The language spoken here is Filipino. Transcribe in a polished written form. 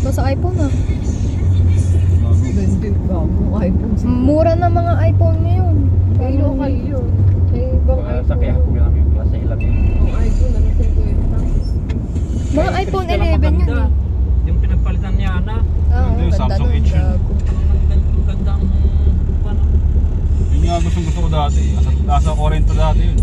pa sa iPhone ah. Hindi bagong iPhone. Mura na mga iPhone ngayon. May local yun. May ibang Sa iPhone. kaya ko lang yung klase ilang yun. Ang iPhone na nasa 50. Mga Ay, iPhone Crystal ang 11 yun maganda. eh. Yung pinagpalitan niya na. Oo, Yung ganda Samsung nun. Edge yun. Gago. Ang ganda ang ano. Yun nga gusto ko dati. Nasa 40 dati yun.